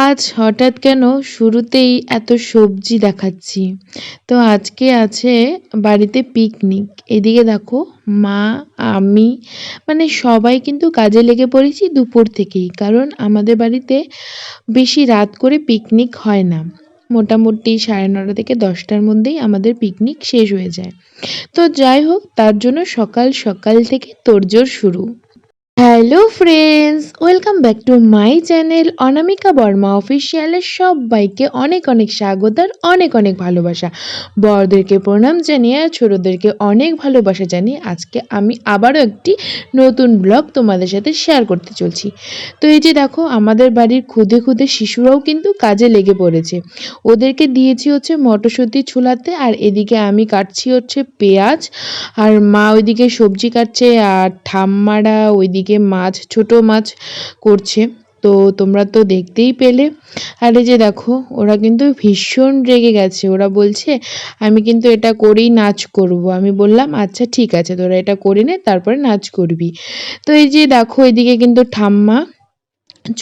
আজ হঠাৎ কেন শুরুতেই এত সবজি দেখাচ্ছি? তো আজকে আছে বাড়িতে পিকনিক। এদিকে দেখো মা, আমি মানে সবাই কিন্তু কাজে লেগে পড়েছি দুপুর থেকেই। কারণ আমাদের বাড়িতে বেশি রাত করে পিকনিক হয় না। মোটামুটি 9:30 থেকে 10টার মধ্যেই আমাদের পিকনিক শেষ হয়ে যায়। তো যাই হোক তার জন্য সকাল সকাল থেকে তোড়জোড় শুরু। Hello friends, welcome back to my channel Anamika Barma অফিসিয়ালের সবাইকে অনেক অনেক স্বাগত আর অনেক অনেক ভালোবাসা। বড়দেরকে প্রণাম জানিয়ে আর ছোটদেরকে অনেক ভালোবাসা জানিয়ে আজকে আমি আবারও একটি নতুন ব্লগ তোমাদের সাথে শেয়ার করতে চলছি। তো এই যে দেখো আমাদের বাড়ির খুদে খুদে শিশুরাও কিন্তু কাজে লেগে পড়েছে। ওদেরকে দিয়েছি হচ্ছে মটরশুঁটি ছুলাতে, আর এদিকে আমি কাটছি হচ্ছে পেঁয়াজ, আর মা ওইদিকে সবজি কাটছে, আর ঠাম্মারা ওইদিকে মাছ, ছোট মাছ করছে। তো তোমরা তো দেখতেই পেলে। আর এই যে দেখো ওরা কিন্তু ভীষণ রেগে গেছে। ওরা বলছে আমি কিন্তু এটা করেই নাচ করব। আমি বললাম আচ্ছা ঠিক আছে, তোরা এটা করে নে, তারপরে নাচ করবি। তো এই যে দেখো এদিকে কিন্তু ঠাম্মা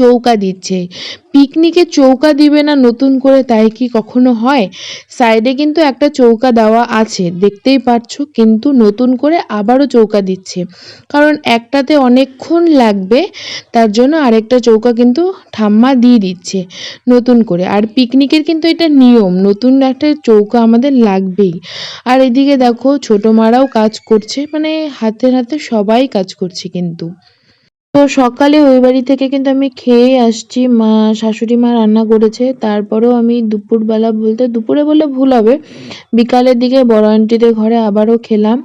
চৌকা দিচ্ছে। পিকনিকে চৌকা দিবে না নতুন করে, তাই কি কখনো হয়? সাইডে কিন্তু একটা চৌকা দেওয়া আছে দেখতেই পাচ্ছো, কিন্তু নতুন করে আবারও চৌকা দিচ্ছে। কারণ একটাতে অনেকক্ষণ লাগবে, তার জন্য আরেকটা চৌকা কিন্তু ঠাম্মা দিয়ে দিচ্ছে নতুন করে। আর পিকনিকের কিন্তু এটা নিয়ম, নতুন একটা চৌকা আমাদের লাগবেই। আর এদিকে দেখো ছোট মারাও কাজ করছে, মানে হাতে হাতে সবাই কাজ করছে কিন্তু। তো সকালে ওই বাড়ি থেকে কিন্তু আমি খেয়ে আসছি। মা, শাশুড়ি মা রান্না করেছে। তারপরেও আমি দুপুরবেলা, বলতে দুপুরে বললে ভুল হবে, বিকালের দিকে বড় আন্টিদের ঘরে আবারও খেলাম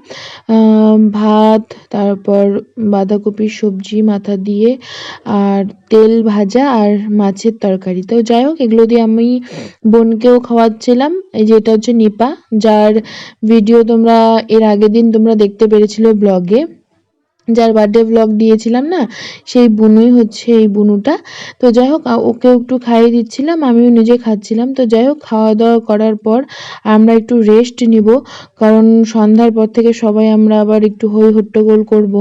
ভাত, তারপর বাঁধাকপির সবজি মাথা দিয়ে, আর তেল ভাজা, আর মাছের তরকারি। তো যাই হোক এগুলো দিয়ে আমি বোনকেও খাওয়াচ্ছিলাম। এই যে এটা হচ্ছে নিপা, যার ভিডিও তোমরা এর আগের দিন তোমরা দেখতে পেরেছিলে ব্লগে, যার বার্থডে ব্লগ দিয়েছিলাম না, সেই বুনুই হচ্ছে এই বুনুটা। তো যাই হোক ওকে একটু খাইয়ে দিচ্ছিলাম, আমিও নিজে খাচ্ছিলাম। তো যাই হোক খাওয়া দাওয়া করার পর আমরা একটু রেস্ট নিব, কারণ সন্ধ্যার পর থেকে সবাই আমরা আবার একটু হই হট্টগোল করব।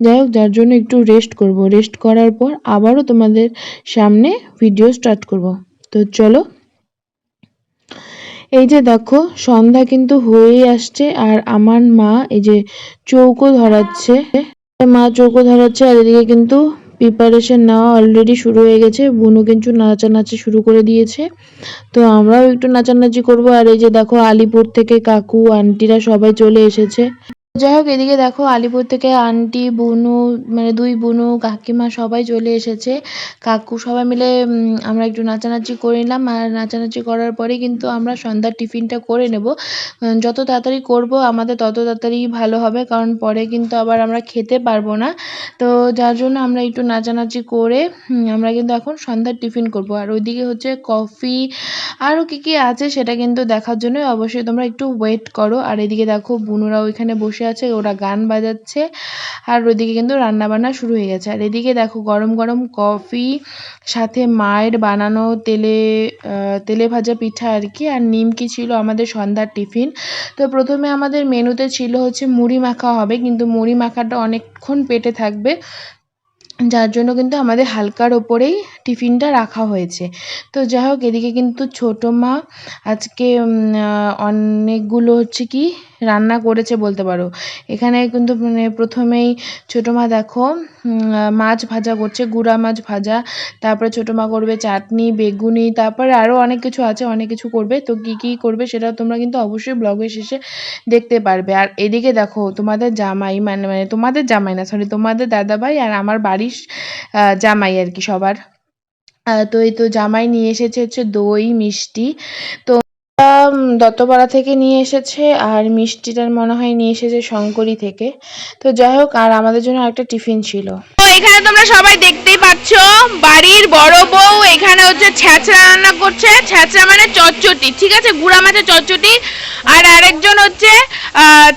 যাই হোক যার জন্য একটু রেস্ট করব। রেস্ট করার পর আবারও তোমাদের সামনে ভিডিও স্টার্ট করব। তো চলো। এই যে দেখো সন্ধ্যা কিন্তু হয়েই আসছে, আর আমার মা এই যে চৌকো ধরাচ্ছে। মা চৌকো ধরাচ্ছে, আর এদিকে কিন্তু প্রিপারেশন নেওয়া অলরেডি শুরু হয়ে গেছে। বুনু কিন্তু নাচানাচি শুরু করে দিয়েছে। তো আমরাও একটু নাচানাচি করব। আর এই যে দেখো আলিপুর থেকে কাকু আন্টিরা সবাই চলে এসেছে। যাই হোক এদিকে দেখো আলিপুর থেকে আন্টি, বুনু, মানে দুই বুনু, কাকিমা সবাই চলে এসেছে। কাকু সবাই মিলে আমরা একটু নাচানাচি করে নিলাম। আর নাচানাচি করার পরে কিন্তু আমরা সন্ধ্যার টিফিনটা করে নেব। যত তাড়াতাড়ি করব আমাদের তত তাড়াতাড়ি ভালো হবে, কারণ পরে কিন্তু আবার আমরা খেতে পারবো না। তো যার জন্য আমরা একটু নাচানাচি করে আমরা কিন্তু এখন সন্ধ্যার টিফিন করব। আর ওইদিকে হচ্ছে কফি আরও কী কী আছে সেটা কিন্তু দেখার জন্য অবশ্যই তোমরা একটু ওয়েট করো। আর এদিকে দেখো বুনুরা ওইখানে বসে আছে, ওরা গান বাজাচ্ছে। আর ওইদিকে কিন্তু রান্নাবান্না শুরু হয়ে গেছে। আর এদিকে দেখো গরম গরম কফি, সাথে মায়ের বানানো তেলে ভাজা পিঠা আর কি, আর নিমকি ছিল আমাদের সন্ধ্যার টিফিন। তো প্রথমে আমাদের মেনুতে ছিল হচ্ছে মুড়ি মাখা হবে, কিন্তু মুড়ি মাখাটা অনেকক্ষণ পেটে থাকবে, যার জন্য কিন্তু আমাদের হালকার ওপরেই টিফিনটা রাখা হয়েছে। তো যাই হোক এদিকে কিন্তু ছোটো মা আজকে অনেকগুলো হচ্ছে কি রান্না করেছে বলতে পারো। এখানে কিন্তু মানে প্রথমেই ছোটো মা দেখো মাছ ভাজা করছে, গুঁড়া মাছ ভাজা। তারপরে ছোটো মা করবে চাটনি, বেগুনি, তারপরে আরও অনেক কিছু আছে, অনেক কিছু করবে। তো কী কী করবে সেটা তোমরা কিন্তু অবশ্যই ব্লগের শেষে দেখতে পারবে। আর এদিকে দেখো তোমাদের জামাই, মানে তোমাদের জামাই না, সরি, তোমাদের দাদাভাই আর আমার বাড়ির জামাই আর কি সবার। তো এই তো জামাই নিয়ে এসেছে হচ্ছে দই মিষ্টি। তো দত্তপাড়া থেকে নিয়ে এসেছে, আর মিষ্টিটার মনে হয় নিয়ে এসেছে শঙ্করী থেকে। তো যাই হোক আর আমাদের জন্য একটা টিফিন ছিল। তো এখানে তোমরা সবাই দেখতেই পাচ্ছ বাড়ির বড় বউ এখানে হচ্ছে ছ্যাঁচড়া রান্না করছে। ছ্যাঁচড়া মানে চচ্চটি, ঠিক আছে, গুঁড়া মাছের চচ্চটি। আর আরেকজন হচ্ছে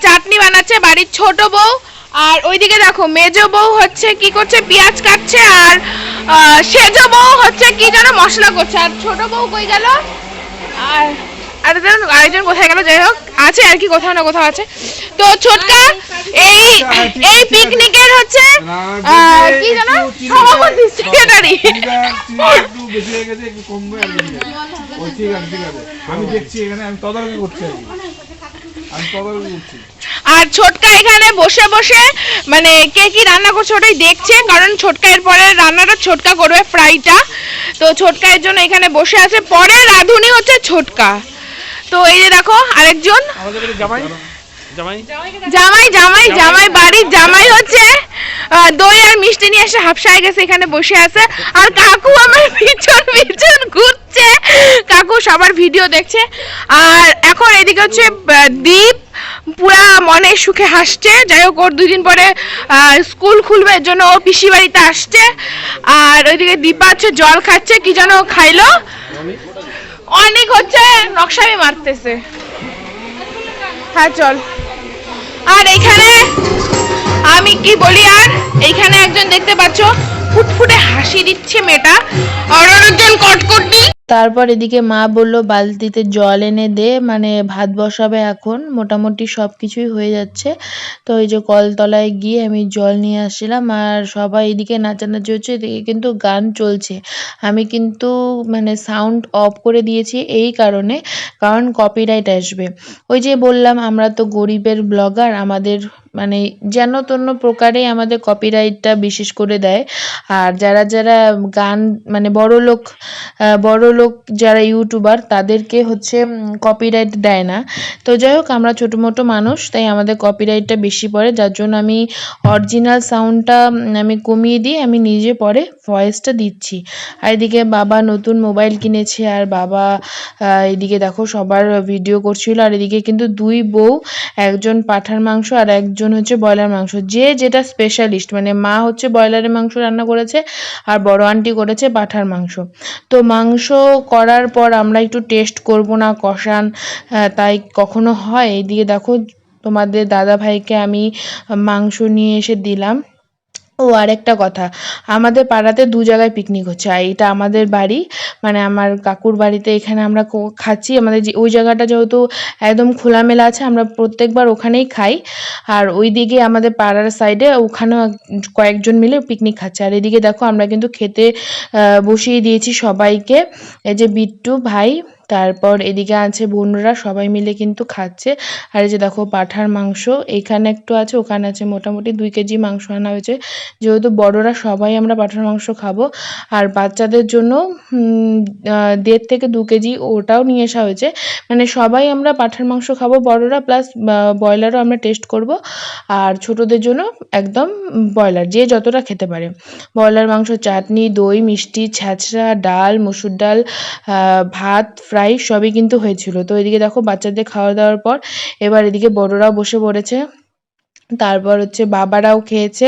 চাটনি বানাচ্ছে বাড়ির ছোট বউ। আর ওইদিকে দেখো মেজো বউ হচ্ছে কি করছে, পেঁয়াজ কাটছে। আর সেজো বউ হচ্ছে কি যেন মশলা করছে। আর ছোট বউ কই গেল? আর আরেকজন কোথায় গেল, যাই হোক আছে আর কি, কোথাও না কোথাও আছে। তো ছোটকা এই এই পিকনিকের হচ্ছে কি জানো সভাপতি সেক্রেটারি। আমি দেখছি এখানে, আমি তদারকি করছি, আর ছোটকা এখানে বসে বসে মানে কে কি রান্না করছে ওটাই দেখছে, কারণ ছোটকা এর পরে রান্নাটা ছোটকা করবে, ফ্রাইটা। তো ছোটকা এর জন্য এখানে বসে আছে, পরে রাঁধুনি হচ্ছে ছোটকা। তো এই যে দেখো আরেকজন জামাই জামাই জামাই জামাই বাড়ির জামাই হচ্ছে দই আর মিষ্টি নিয়ে এসে হাফসায় গেছে, এখানে বসে আছে। আর কাকু আমার পিছন পিছন ঘুরছে, কাকু সবার ভিডিও দেখছে। আর এখন এদিকে হচ্ছে দীপ পুরা মনে সুখে হাসছে, যাই হোক ওর 2 দিন পরে স্কুল খুলবে, এর জন্য ও পিসি বাড়িতে আসছে। আর ওইদিকে দীপা হচ্ছে জল খাচ্ছে, কি যেন খাইলো, অনেক হচ্ছে নকশামি মারতেছে। হ্যাঁ চল। আর এখানে আমি কি বলি, আর এইখানে একজন দেখতে পাচ্ছ ফুটফুটে হাসি দিচ্ছে মেয়েটা, আর অনেকজন কটকটি। তারপর এদিকে মা বলল বালতিতে জল এনে দে, মানে ভাত বসাবে এখন, মোটামুটি সব কিছুই হয়ে যাচ্ছে। তো এই যে কলতলায় গিয়ে আমি জল নিয়ে আসছিলাম, আর সবাই এদিকে নাচানাচি হচ্ছে, এদিকে কিন্তু গান চলছে। আমি কিন্তু মানে সাউন্ড অফ করে দিয়েছি এই কারণে, কারণ কপিরাইট আসবে। ওই যে বললাম আমরা তো গরিবের ব্লগার, আমাদের মানে যেন তেন প্রকারে আমাদের কপিরাইটটা বিশেষ করে দেয়। আর যারা যারা গান মানে বড়লোক যারা ইউটিউবার তাদেরকে হচ্ছে কপিরাইট দেয় না। তো যাই হোক আমরা ছোটো মোটো মানুষ, তাই আমাদের কপিরাইটটা বেশি পড়ে, যার জন্য আমি অরিজিনাল সাউন্ডটা আমি কমিয়ে দিয়ে আমি নিজে পরে ভয়েসটা দিচ্ছি। আর এদিকে বাবা নতুন মোবাইল কিনেছে, আর বাবা এদিকে দেখো সবার ভিডিও করছিল। আর এদিকে কিন্তু 2 বউ, একজন পাঁঠার মাংস আর একজন হচ্ছে ব্রয়লার মাংস, যে যেটা স্পেশালিস্ট, মানে মা হচ্ছে ব্রয়লারের মাংস রান্না করেছে আর বড় আন্টি করেছে পাঁঠার মাংস। তো মাংস করার পর আমরা একটু টেস্ট করব না কষান, তাই কখনো হয়। এইদিকে দেখো তোমাদের দাদা ভাইকে আমি মাংস নিয়ে এসে দিলাম। ও আরেকটা কথা, আমাদের পাড়াতে 2 জায়গায় পিকনিক হচ্ছে, আর এটা আমাদের বাড়ি মানে আমার কাকুর বাড়িতে, এখানে আমরা খাচ্ছি। আমাদের যে ওই জায়গাটা যেহেতু একদম খোলামেলা আছে, আমরা প্রত্যেকবার ওখানেই খাই। আর ওইদিকে আমাদের পাড়ার সাইডে ওখানেও কয়েকজন মিলে পিকনিক খাচ্ছে। আর এদিকে দেখো আমরা কিন্তু খেতে বসিয়ে দিয়েছি সবাইকে। এই যে বিট্টু ভাই, তারপর এদিকে আছে বোনরা, সবাই মিলে কিন্তু খাচ্ছে। আর এই যে দেখো পাঁঠার মাংস, এখানে একটু আছে, ওখানে আছে, মোটামুটি 2 কেজি মাংস আনা হয়েছে, যেহেতু বড়রা সবাই আমরা পাঁঠার মাংস খাবো। আর বাচ্চাদের জন্য 1.5 থেকে 2 কেজি ওটাও নিয়ে আসা হয়েছে, মানে সবাই আমরা পাঁঠার মাংস খাবো বড়রা, প্লাস ব্রয়লারও আমরা টেস্ট করব। আর ছোটদের জন্য একদম ব্রয়লার, যে যতটা খেতে পারে। ব্রয়লার মাংস, চাটনি, দই, মিষ্টি, ছ্যাঁচড়া, ডাল, মসুর ডাল, ভাত, ফ্রাই সবই কিন্তু হয়েছিল। তো এদিকে দেখো বাচ্চাদের খাওয়া দাওয়ার পর এবার এদিকে বড়রাও বসে পড়েছে, তারপর হচ্ছে বাবারাও খেয়েছে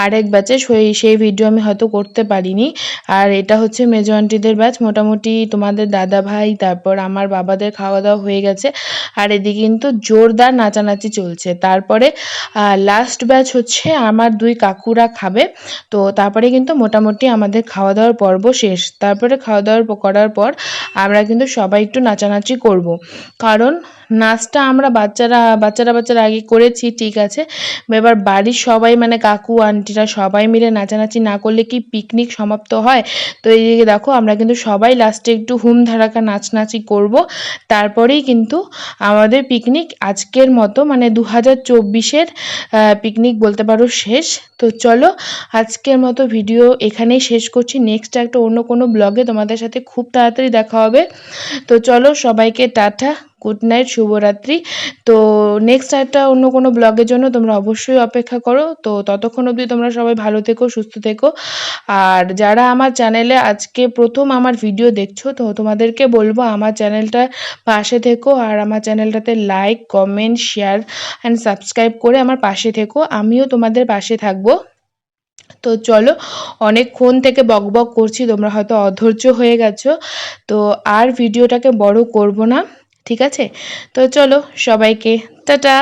আরেক ব্যাচে, সেই ভিডিও আমি হয়তো করতে পারিনি। আর এটা হচ্ছে মেজো আন্টিদের ব্যাচ, মোটামুটি তোমাদের দাদা ভাই তারপর আমার বাবাদের খাওয়া দাওয়া হয়ে গেছে। আর এদিকে কিন্তু জোরদার নাচানাচি চলছে। তারপরে লাস্ট ব্যাচ হচ্ছে আমার 2 কাকুরা খাবে। তো তারপরে কিন্তু মোটামুটি আমাদের খাওয়া দাওয়ার পর্ব শেষ। তারপরে খাওয়া দাওয়ার করার পর আমরা কিন্তু সবাই একটু নাচানাচি করব, কারণ নাচটা আমরা বাচ্চারা আগে করেছি ঠিক আছে, এবার বাড়ির সবাই মানে কাকু আন্টিরা সবাই মিলে নাচানাচি না করলে কি পিকনিক সমাপ্ত হয়? তো এইদিকে দেখো আমরা কিন্তু সবাই লাস্টে একটু হুম ধারাকা নাচনাচি করব, তারপরেই কিন্তু আমাদের পিকনিক আজকের মতো মানে 2024-এর পিকনিক বলতে পারো শেষ। তো চলো আজকের মতো ভিডিও এখানেই শেষ করছি, নেক্সট একটা অন্য কোনো ব্লগে তোমাদের সাথে খুব তাড়াতাড়ি দেখা হবে। তো চলো সবাইকে টাটা, গুড নাইট, শুভরাত্রি। তো নেক্সট একটা অন্য কোনো ব্লগের জন্য তোমরা অবশ্যই অপেক্ষা করো। তো ততক্ষণ অবধি তোমরা সবাই ভালো থেকো, সুস্থ থেকো। আর যারা আমার চ্যানেলে আজকে প্রথম আমার ভিডিও দেখছো, তো তোমাদেরকে বলবো আমার চ্যানেলটা পাশে থেকো, আর আমার চ্যানেলটাতে like, comment, share and subscribe করে আমার পাশে থেকো, আমিও তোমাদের পাশে থাকবো। তো চলো অনেকক্ষণ থেকে বকবক করছি, তোমরা হয়তো অধৈর্য হয়ে গেছো, তো আর ভিডিওটাকে বড় করব না, ঠিক আছে? তো চলো সবাইকে টাটা।